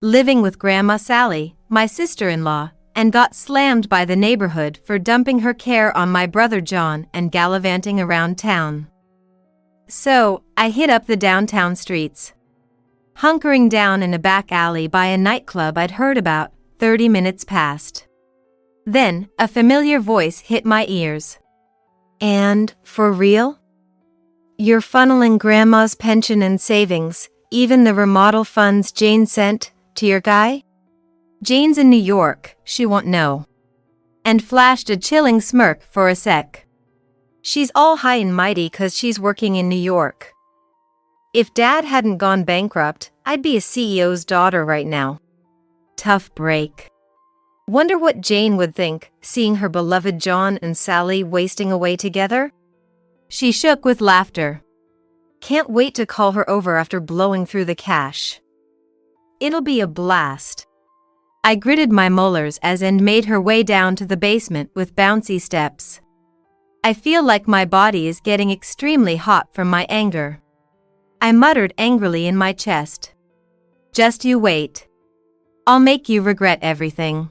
living with Grandma Sally, my sister-in-law, and got slammed by the neighborhood for dumping her care on my brother John and gallivanting around town. So, I hit up the downtown streets. Hunkering down in a back alley by a nightclub I'd heard about, 30 minutes passed. Then, a familiar voice hit my ears. "And, for real? You're funneling Grandma's pension and savings, even the remodel funds Jane sent, to your guy? Jane's in New York, she won't know." And flashed a chilling smirk for a sec. "She's all high and mighty 'cause she's working in New York. If Dad hadn't gone bankrupt, I'd be a CEO's daughter right now. Tough break. Wonder what Jane would think, seeing her beloved John and Sally wasting away together?" She shook with laughter. "Can't wait to call her over after blowing through the cash. It'll be a blast." I gritted my molars as Anne made her way down to the basement with bouncy steps. I feel like my body is getting extremely hot from my anger. I muttered angrily in my chest. "Just you wait. I'll make you regret everything."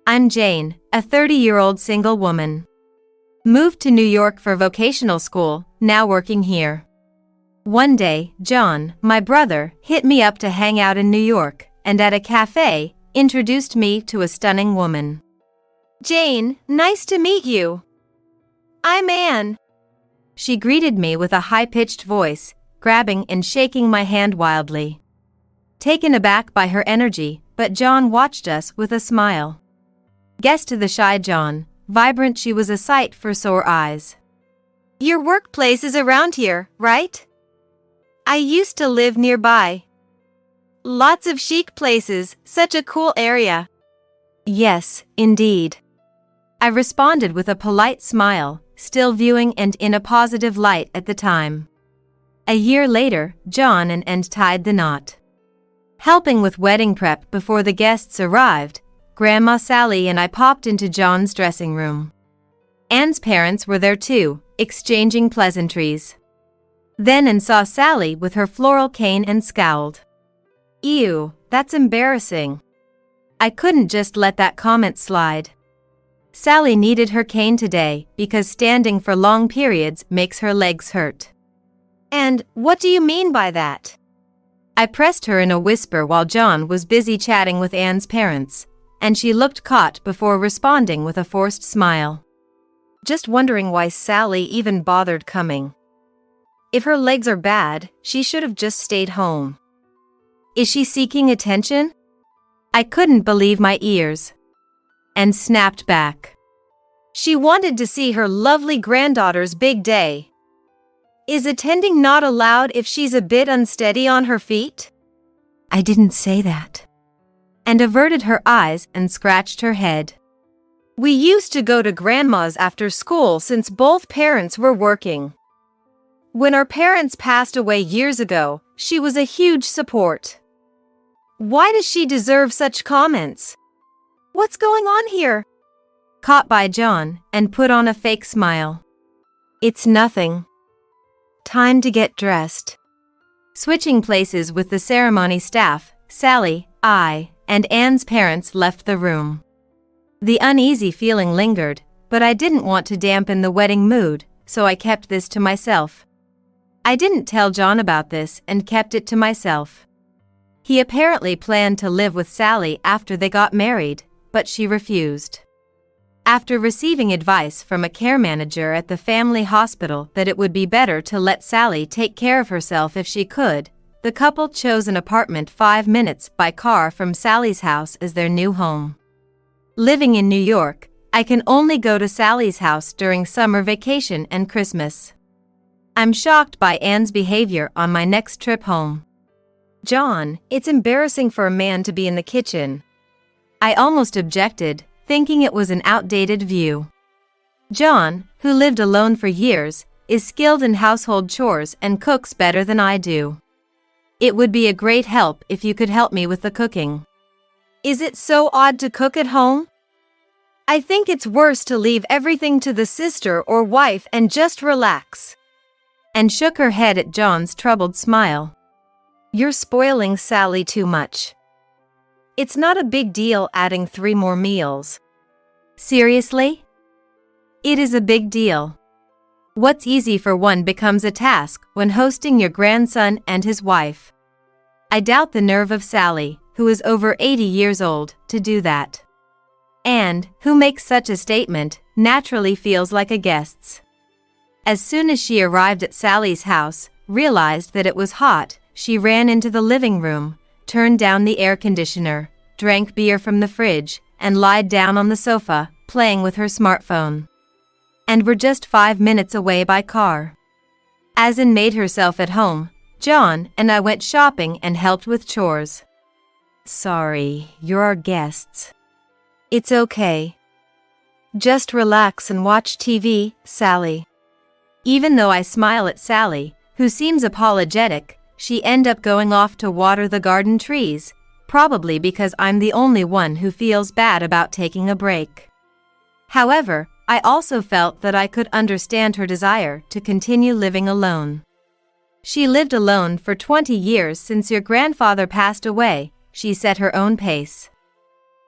I'm Jane, a 30-year-old single woman. Moved to New York for vocational school, now working here. One day, John, my brother, hit me up to hang out in New York, and at a cafe, introduced me to a stunning woman. "Jane, nice to meet you. I'm Anne." She greeted me with a high-pitched voice, grabbing and shaking my hand wildly. Taken aback by her energy, but John watched us with a smile. Guess to the shy John, vibrant she was a sight for sore eyes. "Your workplace is around here, right? I used to live nearby. Lots of chic places, such a cool area." "Yes, indeed." I responded with a polite smile, still viewing and in a positive light at the time. A year later, John and Anne tied the knot. Helping with wedding prep before the guests arrived, Grandma Sally and I popped into John's dressing room. Anne's parents were there too, exchanging pleasantries. Then Anne saw Sally with her floral cane and scowled. "Ew, that's embarrassing." I couldn't just let that comment slide. Sally needed her cane today because standing for long periods makes her legs hurt. "And what do you mean by that?" I pressed her in a whisper while John was busy chatting with Anne's parents, and she looked caught before responding with a forced smile. "Just wondering why Sally even bothered coming. If her legs are bad, she should have just stayed home. Is she seeking attention?" I couldn't believe my ears. And snapped back. "She wanted to see her lovely granddaughter's big day. Is attending not allowed if she's a bit unsteady on her feet?" "I didn't say that." And averted her eyes and scratched her head. "We used to go to Grandma's after school since both parents were working. When our parents passed away years ago, she was a huge support. Why does she deserve such comments? What's going on here?" Caught by John, and put on a fake smile. "It's nothing. Time to get dressed." Switching places with the ceremony staff, Sally, I, and Anne's parents left the room. The uneasy feeling lingered, but I didn't want to dampen the wedding mood, so I kept this to myself. I didn't tell John about this and kept it to myself. He apparently planned to live with Sally after they got married, but she refused. After receiving advice from a care manager at the family hospital that it would be better to let Sally take care of herself if she could, the couple chose an apartment 5 minutes by car from Sally's house as their new home. Living in New York, I can only go to Sally's house during summer vacation and Christmas. I'm shocked by Anne's behavior on my next trip home. "John, it's embarrassing for a man to be in the kitchen." I almost objected, thinking it was an outdated view. John, who lived alone for years, is skilled in household chores and cooks better than I do. It would be a great help if you could help me with the cooking. "Is it so odd to cook at home? I think it's worse to leave everything to the sister or wife and just relax." And shook her head at John's troubled smile. "You're spoiling Sally too much. It's not a big deal adding 3 more meals. Seriously? It is a big deal. What's easy for one becomes a task when hosting your grandson and his wife. I doubt the nerve of Sally, who is over 80 years old, to do that. And, who makes such a statement, naturally feels like a guest's. As soon as she arrived at Sally's house, realized that it was hot, she ran into the living room, turned down the air conditioner, drank beer from the fridge, and lied down on the sofa, playing with her smartphone. And we're just 5 minutes away by car. Asin made herself at home. John and I went shopping and helped with chores. Sorry, you're our guests. It's okay. Just relax and watch TV, Sally. Even though I smile at Sally, who seems apologetic, she ends up going off to water the garden trees, probably because I'm the only one who feels bad about taking a break. However, I also felt that I could understand her desire to continue living alone. She lived alone for 20 years since your grandfather passed away, she set her own pace.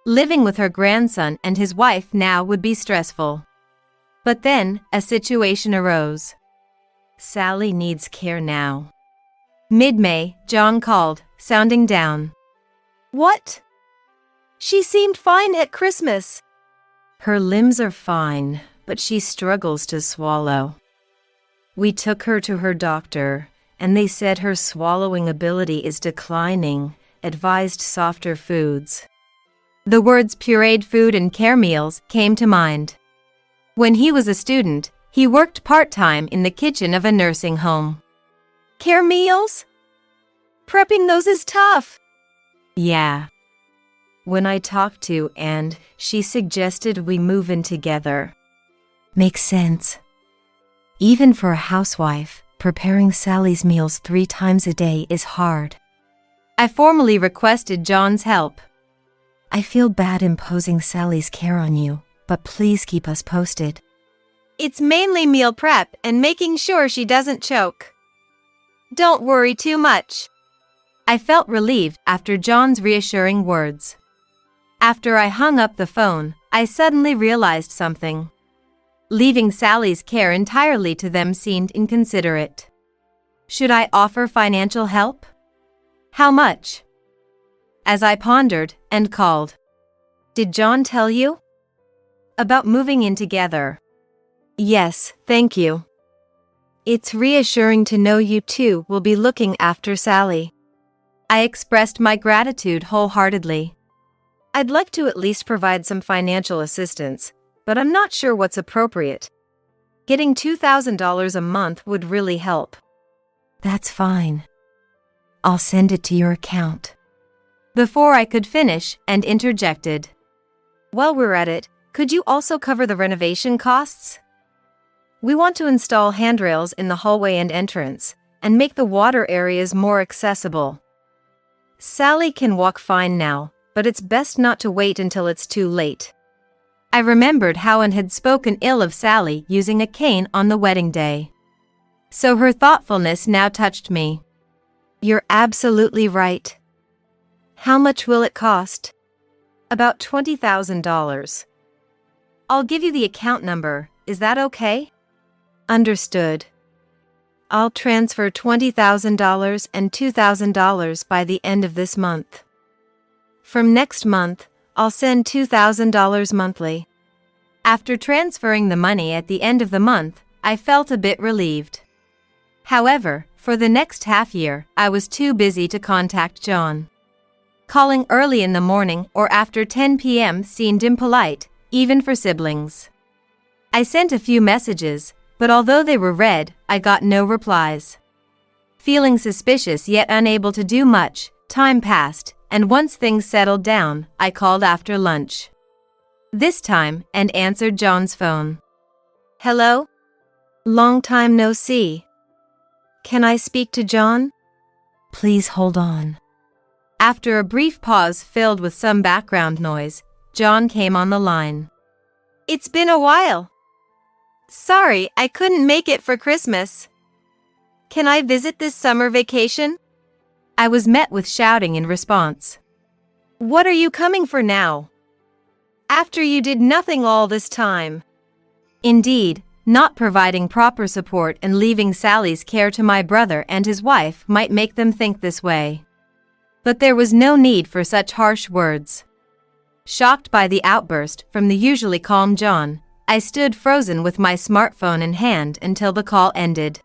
Living with her grandson and his wife now would be stressful. But then, a situation arose. Sally needs care now. Mid-May, John called, sounding down. What? She seemed fine at Christmas. Her limbs are fine, but she struggles to swallow. We took her to her doctor, and they said her swallowing ability is declining, advised softer foods. The words pureed food and care meals came to mind. When he was a student, he worked part-time in the kitchen of a nursing home. Care meals? Prepping those is tough. Yeah. When I talked to Anne, she suggested we move in together. Makes sense. Even for a housewife, preparing Sally's meals 3 times a day is hard. I formally requested John's help. I feel bad imposing Sally's care on you, but please keep us posted. It's mainly meal prep and making sure she doesn't choke. Don't worry too much. I felt relieved after John's reassuring words. After I hung up the phone, I suddenly realized something. Leaving Sally's care entirely to them seemed inconsiderate. Should I offer financial help? How much? As I pondered and called. Did John tell you? About moving in together. Yes, thank you. It's reassuring to know you two will be looking after Sally. I expressed my gratitude wholeheartedly. I'd like to at least provide some financial assistance, but I'm not sure what's appropriate. Getting $2,000 a month would really help. That's fine. I'll send it to your account. Before I could finish, and interjected. While we're at it, could you also cover the renovation costs? We want to install handrails in the hallway and entrance, and make the water areas more accessible. Sally can walk fine now, but it's best not to wait until it's too late. I remembered how Anne had spoken ill of Sally using a cane on the wedding day. So her thoughtfulness now touched me. You're absolutely right. How much will it cost? About $20,000. I'll give you the account number, is that okay? Understood. I'll transfer $20,000 and $2,000 by the end of this month. From next month, I'll send $2,000 monthly. After transferring the money at the end of the month, I felt a bit relieved. However, for the next half year, I was too busy to contact John. Calling early in the morning or after 10 p.m. seemed impolite, even for siblings. I sent a few messages, but although they were read, I got no replies. Feeling suspicious yet unable to do much, time passed, and once things settled down, I called after lunch. This time, and answered John's phone. Hello? Long time no see. Can I speak to John? Please hold on. After a brief pause filled with some background noise, John came on the line. It's been a while. Sorry, I couldn't make it for Christmas. Can I visit this summer vacation? I was met with shouting in response. What are you coming for now? After you did nothing all this time. Indeed, not providing proper support and leaving Sally's care to my brother and his wife might make them think this way. But there was no need for such harsh words. Shocked by the outburst from the usually calm John, I stood frozen with my smartphone in hand until the call ended.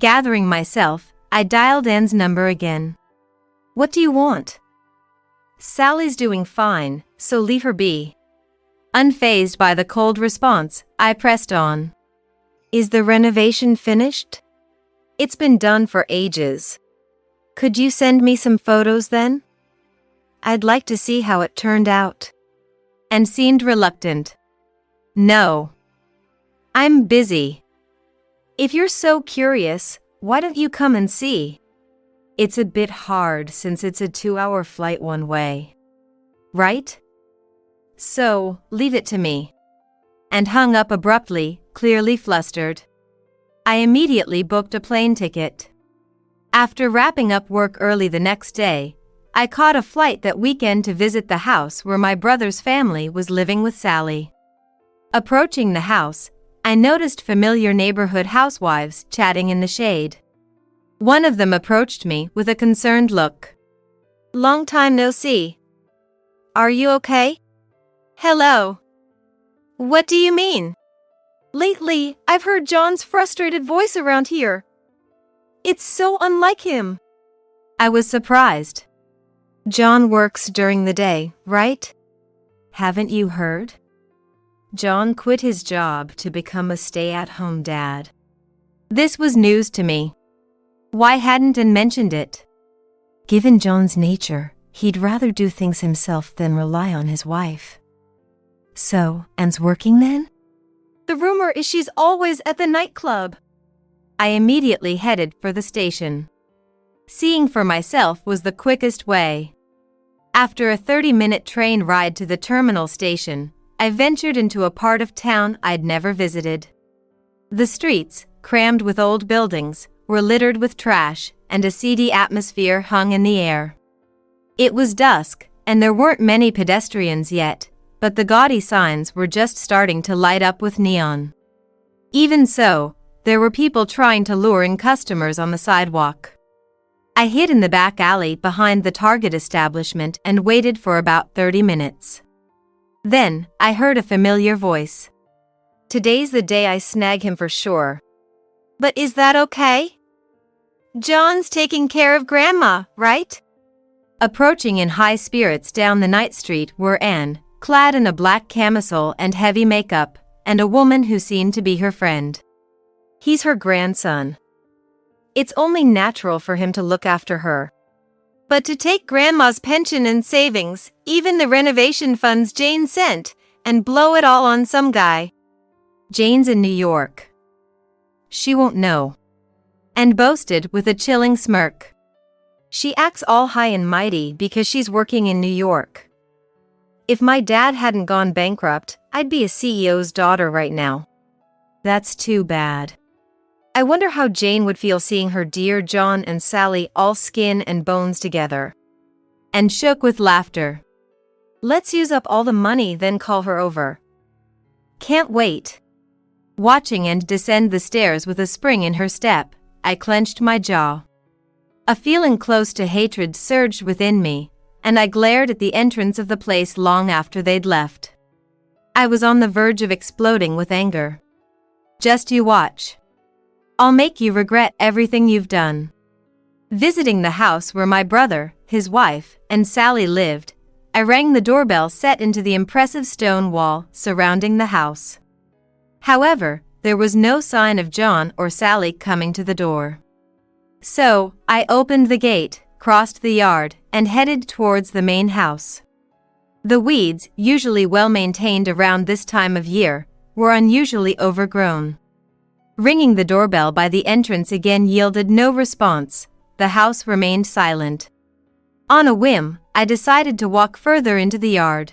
Gathering myself, I dialed Anne's number again. What do you want? Sally's doing fine, so leave her be. Unfazed by the cold response, I pressed on. Is the renovation finished? It's been done for ages. Could you send me some photos then? I'd like to see how it turned out. And seemed reluctant. No. I'm busy. If you're so curious, why don't you come and see? It's a bit hard since it's a 2-hour flight one way. Right? So, leave it to me. And hung up abruptly, clearly flustered. I immediately booked a plane ticket. After wrapping up work early the next day, I caught a flight that weekend to visit the house where my brother's family was living with Sally. Approaching the house, I noticed familiar neighborhood housewives chatting in the shade. One of them approached me with a concerned look. Long time no see. Are you okay? Hello. What do you mean? Lately, I've heard John's frustrated voice around here. It's so unlike him. I was surprised. John works during the day, right? Haven't you heard? John quit his job to become a stay-at-home dad. This was news to me. Why hadn't Anne mentioned it? Given John's nature, he'd rather do things himself than rely on his wife. So, Anne's working then? The rumor is she's always at the nightclub. I immediately headed for the station. Seeing for myself was the quickest way. After a 30-minute train ride to the terminal station, I ventured into a part of town I'd never visited. The streets, crammed with old buildings, were littered with trash, and a seedy atmosphere hung in the air. It was dusk, and there weren't many pedestrians yet, but the gaudy signs were just starting to light up with neon. Even so, there were people trying to lure in customers on the sidewalk. I hid in the back alley behind the Target establishment and waited for about 30 minutes. Then, I heard a familiar voice. Today's the day I snag him for sure. But is that okay? John's taking care of Grandma, right? Approaching in high spirits down the night street were Anne, clad in a black camisole and heavy makeup, and a woman who seemed to be her friend. He's her grandson. It's only natural for him to look after her. But to take Grandma's pension and savings, even the renovation funds Jane sent, and blow it all on some guy. Jane's in New York. She won't know. And boasted with a chilling smirk. She acts all high and mighty because she's working in New York. If my dad hadn't gone bankrupt, I'd be a CEO's daughter right now. That's too bad. I wonder how Jane would feel seeing her dear John and Sally all skin and bones together. And shook with laughter. Let's use up all the money, then call her over. Can't wait. Watching Anne descend the stairs with a spring in her step, I clenched my jaw. A feeling close to hatred surged within me, and I glared at the entrance of the place long after they'd left. I was on the verge of exploding with anger. Just you watch. I'll make you regret everything you've done. Visiting the house where my brother, his wife, and Sally lived, I rang the doorbell set into the impressive stone wall surrounding the house. However, there was no sign of John or Sally coming to the door. So, I opened the gate, crossed the yard, and headed towards the main house. The weeds, usually well maintained around this time of year, were unusually overgrown. Ringing the doorbell by the entrance again yielded no response. The house remained silent. On a whim, I decided to walk further into the yard.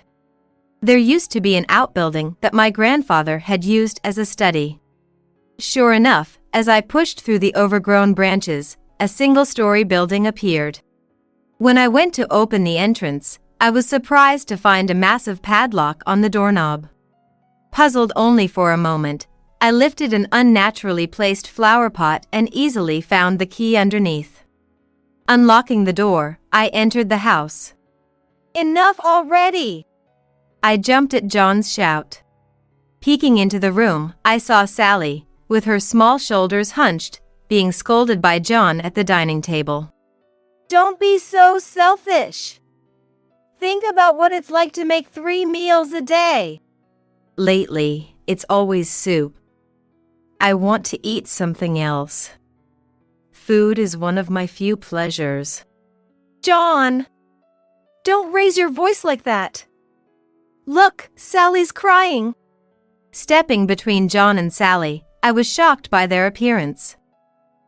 There used to be an outbuilding that my grandfather had used as a study. Sure enough, as I pushed through the overgrown branches, a single-story building appeared. When I went to open the entrance, I was surprised to find a massive padlock on the doorknob. Puzzled only for a moment, I lifted an unnaturally placed flower pot and easily found the key underneath. Unlocking the door, I entered the house. "Enough already!" I jumped at John's shout. Peeking into the room, I saw Sally, with her small shoulders hunched, being scolded by John at the dining table. "Don't be so selfish. Think about what it's like to make 3 meals a day." "Lately, it's always soup. I want to eat something else. Food is one of my few pleasures." "John, don't raise your voice like that. Look, Sally's crying." Stepping between John and Sally, I was shocked by their appearance.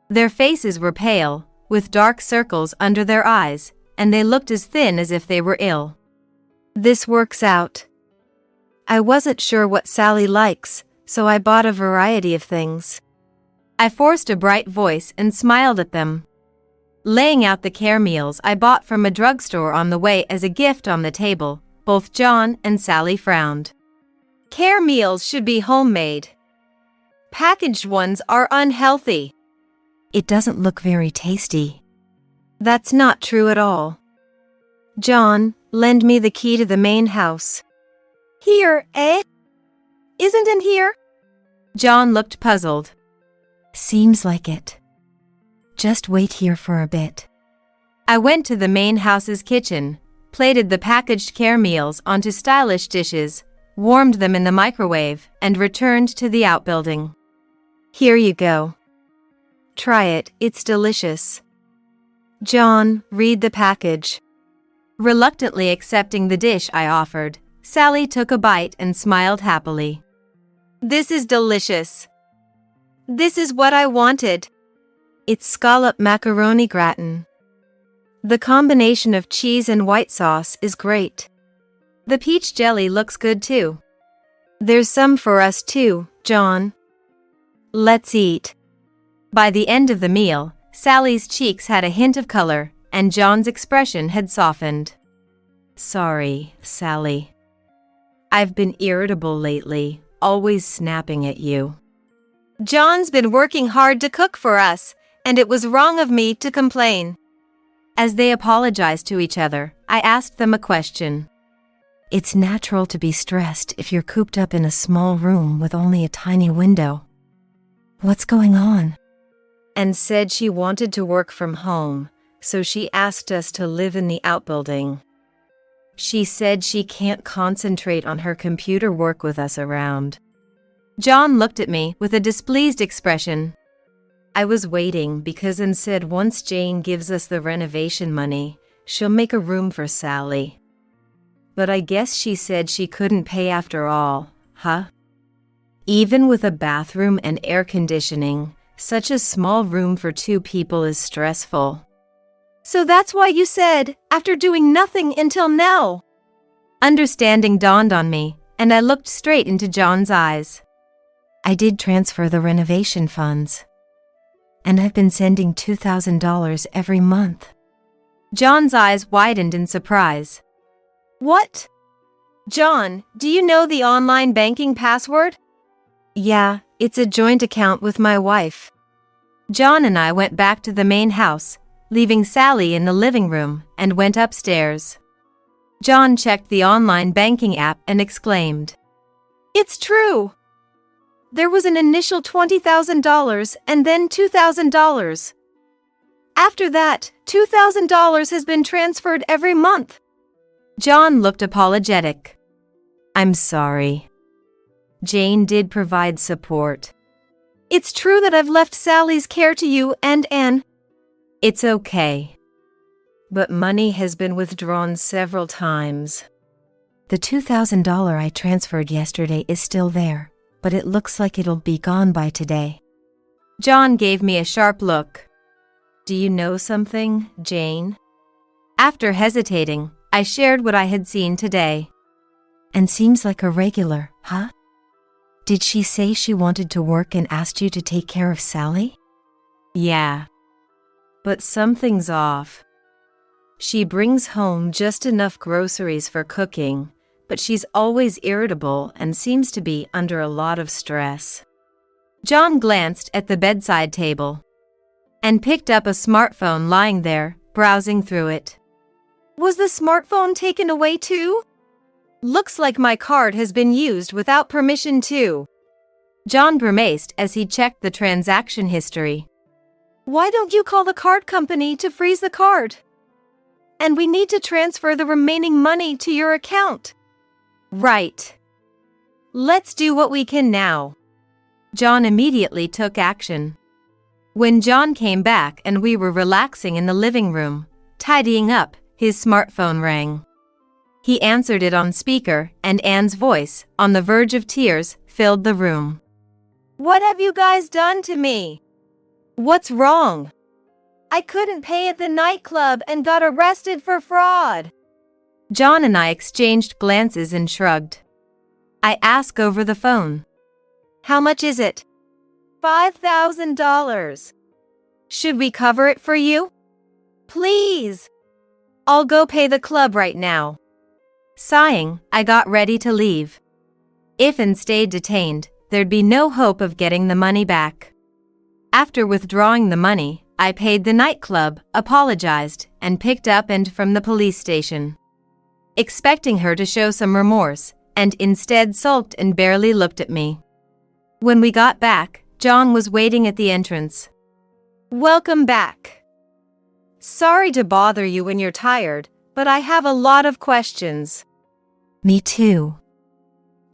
Their faces were pale, with dark circles under their eyes, and they looked as thin as if they were ill. "This works out. I wasn't sure what Sally likes, so I bought a variety of things." I forced a bright voice and smiled at them. Laying out the care meals I bought from a drugstore on the way as a gift on the table, both John and Sally frowned. "Care meals should be homemade. Packaged ones are unhealthy." "It doesn't look very tasty." "That's not true at all." "John, lend me the key to the main house." "Here, eh? Isn't in here?" John looked puzzled. "Seems like it. Just wait here for a bit." I went to the main house's kitchen, plated the packaged care meals onto stylish dishes, warmed them in the microwave, and returned to the outbuilding. "Here you go. Try it, it's delicious." "John, read the package." Reluctantly accepting the dish I offered, Sally took a bite and smiled happily. "This is delicious. This is what I wanted." It's scallop macaroni gratin. The combination of cheese and white sauce is great. The peach jelly looks good too. There's some for us too, John. Let's eat. By the end of the meal, Sally's cheeks had a hint of color, and John's expression had softened. "Sorry, Sally. I've been irritable lately, always snapping at you." "John's been working hard to cook for us, and it was wrong of me to complain." As they apologized to each other, I asked them a question. "It's natural to be stressed if you're cooped up in a small room with only a tiny window. What's going on?" And said she wanted to work from home, so she asked us to live in the outbuilding. She said she can't concentrate on her computer work with us around. John looked at me with a displeased expression. I was waiting because and said once Jane gives us the renovation money, she'll make a room for Sally. But I guess she said she couldn't pay after all, huh? Even with a bathroom and air conditioning, such a small room for 2 people is stressful. "So that's why you said, after doing nothing until now." Understanding dawned on me, and I looked straight into John's eyes. "I did transfer the renovation funds. And I've been sending $2,000 every month." John's eyes widened in surprise. "What? John, do you know the online banking password?" "Yeah, it's a joint account with my wife." John and I went back to the main house, leaving Sally in the living room, and went upstairs. John checked the online banking app and exclaimed, "It's true! There was an initial $20,000 and then $2,000. After that, $2,000 has been transferred every month." John looked apologetic. "I'm sorry. Jane did provide support." "It's true that I've left Sally's care to you and Anne." "It's okay. But money has been withdrawn several times." "The $2,000 I transferred yesterday is still there, but it looks like it'll be gone by today." John gave me a sharp look. "Do you know something, Jane?" After hesitating, I shared what I had seen today. "And seems like a regular, huh? Did she say she wanted to work and asked you to take care of Sally?" "Yeah. But something's off. She brings home just enough groceries for cooking, but she's always irritable and seems to be under a lot of stress. John glanced at the bedside table and picked up a smartphone lying there, browsing through it. Was the smartphone taken away too? Looks like my card has been used without permission too. John grimaced as he checked the transaction history. Why don't you call the card company to freeze the card? And we need to transfer the remaining money to your account. Right. Let's do what we can now. John immediately took action. When John came back and we were relaxing in the living room, tidying up, his smartphone rang. He answered it on speaker, and Anne's voice, on the verge of tears, filled the room. What have you guys done to me? What's wrong? I couldn't pay at the nightclub and got arrested for fraud. John and I exchanged glances and shrugged. I asked over the phone. How much is it? $5,000. Should we cover it for you? Please. I'll go pay the club right now. Sighing, I got ready to leave. If Anne stayed detained, there'd be no hope of getting the money back. After withdrawing the money, I paid the nightclub, apologized, and picked up Anne from the police station, expecting her to show some remorse, and instead sulked and barely looked at me. When we got back, John was waiting at the entrance. Welcome back. Sorry to bother you when you're tired, but I have a lot of questions. Me too.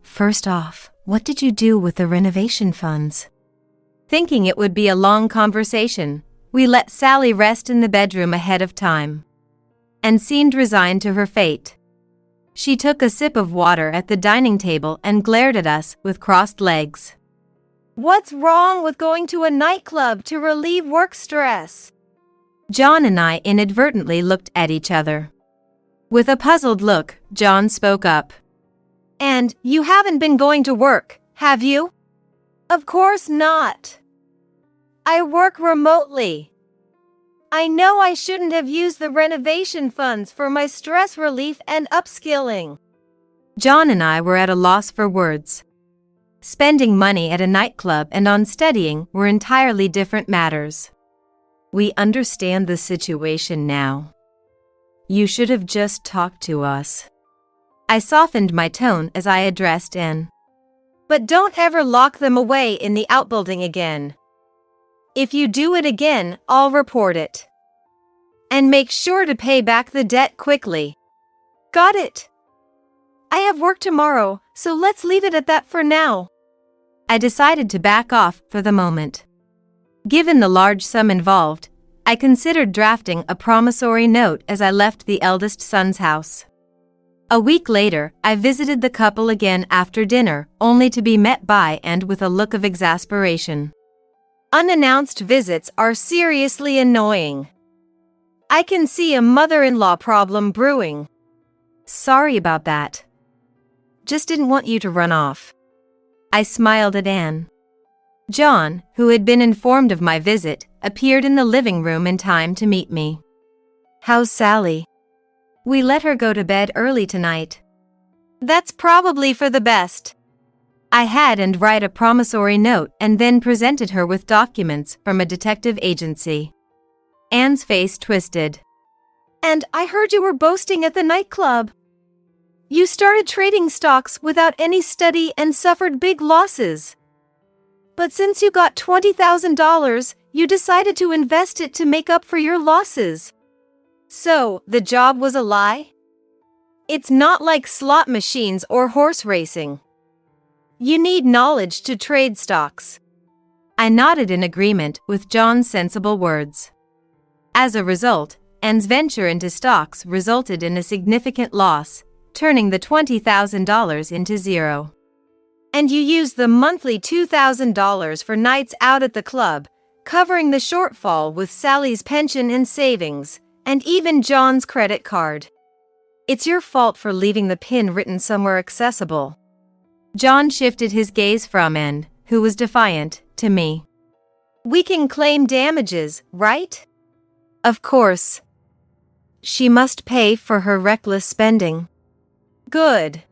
First off, what did you do with the renovation funds? Thinking it would be a long conversation, we let Sally rest in the bedroom ahead of time, and seemed resigned to her fate. She took a sip of water at the dining table and glared at us with crossed legs. What's wrong with going to a nightclub to relieve work stress? John and I inadvertently looked at each other. With a puzzled look, John spoke up. And you haven't been going to work, have you? Of course not. I work remotely. I know I shouldn't have used the renovation funds for my stress relief and upskilling. John and I were at a loss for words. Spending money at a nightclub and on studying were entirely different matters. We understand the situation now. You should have just talked to us. I softened my tone as I addressed Anne. But don't ever lock them away in the outbuilding again. If you do it again, I'll report it. And make sure to pay back the debt quickly. Got it? I have work tomorrow, so let's leave it at that for now. I decided to back off for the moment. Given the large sum involved, I considered drafting a promissory note as I left the eldest son's house. A week later, I visited the couple again after dinner, only to be met by and with a look of exasperation. Unannounced visits are seriously annoying. I can see a mother-in-law problem brewing. Sorry about that. Just didn't want you to run off. I smiled at Anne. John, who had been informed of my visit, appeared in the living room in time to meet me. How's Sally? We let her go to bed early tonight. That's probably for the best. I had Anne write a promissory note and then presented her with documents from a detective agency. Anne's face twisted. And I heard you were boasting at the nightclub. You started trading stocks without any study and suffered big losses. But since you got $20,000, you decided to invest it to make up for your losses. So, the job was a lie? It's not like slot machines or horse racing. You need knowledge to trade stocks. I nodded in agreement with John's sensible words. As a result, Anne's venture into stocks resulted in a significant loss, turning the $20,000 into zero. And you used the monthly $2,000 for nights out at the club, covering the shortfall with Sally's pension and savings, and even John's credit card. It's your fault for leaving the PIN written somewhere accessible. John shifted his gaze from Anne, who was defiant, to me. We can claim damages, right? Of course. she must pay for her reckless spending. Good.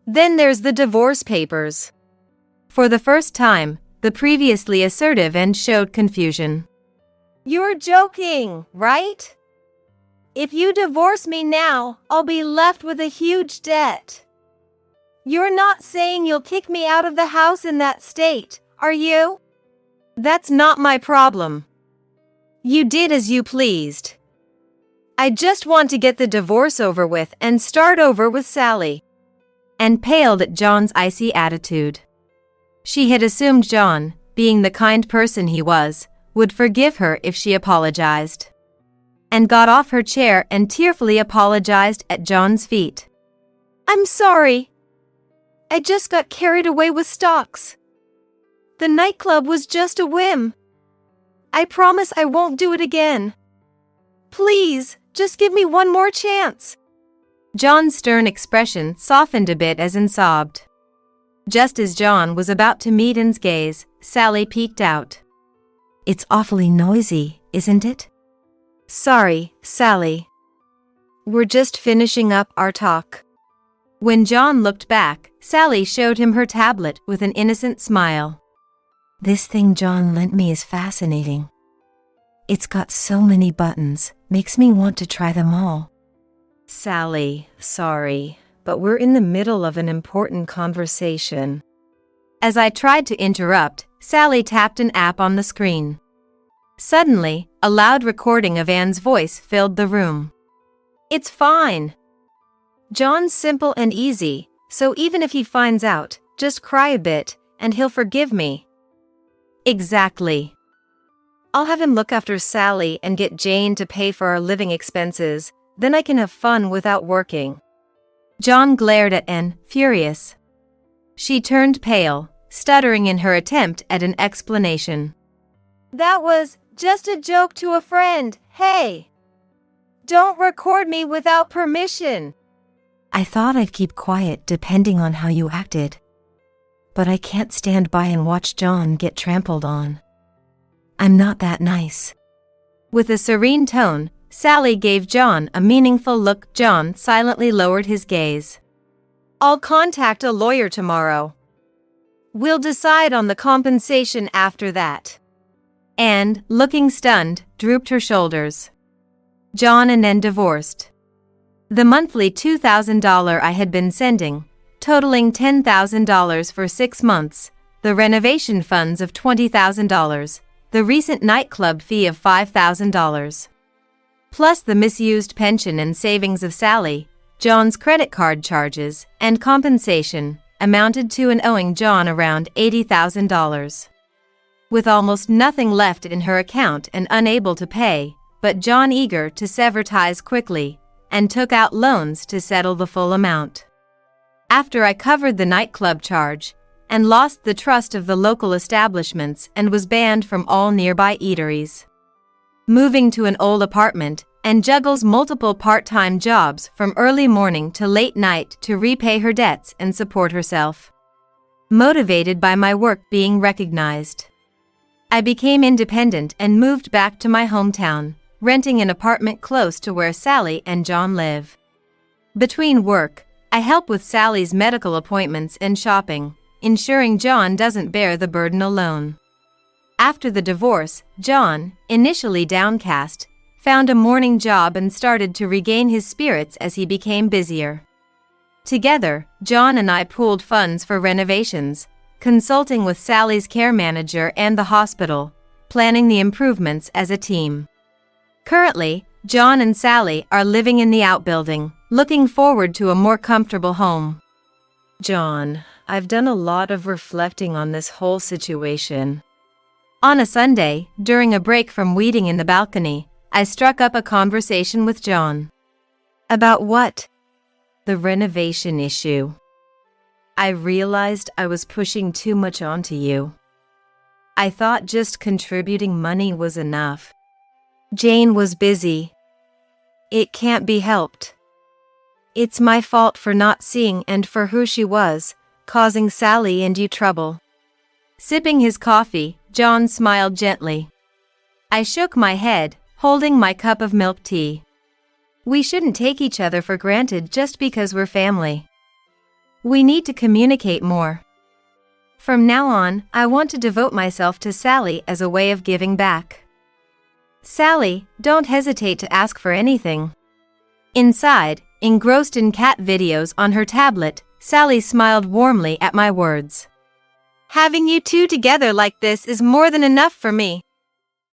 Then there's the divorce papers. For the first time, the previously assertive end showed confusion. You're joking, right? If you divorce me now, I'll be left with a huge debt. You're not saying you'll kick me out of the house in that state, are you? That's not my problem. You did as you pleased. I just want to get the divorce over with and start over with Sally. And paled at John's icy attitude. She had assumed John, being the kind person he was, would forgive her if she apologized. And got off her chair and tearfully apologized at John's feet. I'm sorry. I just got carried away with stocks. The nightclub was just a whim. I promise I won't do it again. Please, just give me one more chance. John's stern expression softened a bit as Anne sobbed. Just as John was about to meet Anne's gaze, Sally peeked out. It's awfully noisy, isn't it? Sorry, Sally. We're just finishing up our talk. When John looked back, Sally showed him her tablet with an innocent smile. This thing John lent me is fascinating. It's got so many buttons, makes me want to try them all. Sally, sorry, but we're in the middle of an important conversation. As I tried to interrupt, Sally tapped an app on the screen. Suddenly, a loud recording of Anne's voice filled the room. It's fine. John's simple and easy, so even if he finds out, just cry a bit, and he'll forgive me. Exactly. I'll have him look after Sally and get Jane to pay for our living expenses, then I can have fun without working. John glared at Anne, furious. She turned pale, stuttering in her attempt at an explanation. That was just a joke to a friend, hey! Don't record me without permission! I thought I'd keep quiet depending on how you acted. But I can't stand by and watch John get trampled on. I'm not that nice. With a serene tone, Sally gave John a meaningful look. John silently lowered his gaze. I'll contact a lawyer tomorrow. We'll decide on the compensation after that. And, looking stunned, drooped her shoulders. John and Anne divorced. The monthly $2,000 I had been sending, totaling $10,000 for 6 months, the renovation funds of $20,000, the recent nightclub fee of $5,000. Plus the misused pension and savings of Sally, John's credit card charges, and compensation, amounted to an owing John around $80,000. With almost nothing left in her account and unable to pay, but John eager to sever ties quickly, and took out loans to settle the full amount. After I covered the nightclub charge, and lost the trust of the local establishments and was banned from all nearby eateries. Moving to an old apartment, and juggles multiple part-time jobs from early morning to late night to repay her debts and support herself. Motivated by my work being recognized, I became independent and moved back to my hometown, renting an apartment close to where Sally and John live. Between work, I help with Sally's medical appointments and shopping, ensuring John doesn't bear the burden alone. After the divorce, John, initially downcast, found a morning job and started to regain his spirits as he became busier. Together, John and I pooled funds for renovations, consulting with Sally's care manager and the hospital, planning the improvements as a team. Currently, John and Sally are living in the outbuilding, looking forward to a more comfortable home. John, I've done a lot of reflecting on this whole situation. On a Sunday, during a break from weeding in the balcony, I struck up a conversation with John. About what? The renovation issue. I realized I was pushing too much onto you. I thought just contributing money was enough. Jane was busy. It can't be helped. It's my fault for not seeing and for who she was, causing Sally and you trouble. Sipping his coffee, John smiled gently. I shook my head, holding my cup of milk tea. We shouldn't take each other for granted just because we're family. We need to communicate more. From now on, I want to devote myself to Sally as a way of giving back. Sally, don't hesitate to ask for anything. Inside, engrossed in cat videos on her tablet, Sally smiled warmly at my words. Having you two together like this is more than enough for me.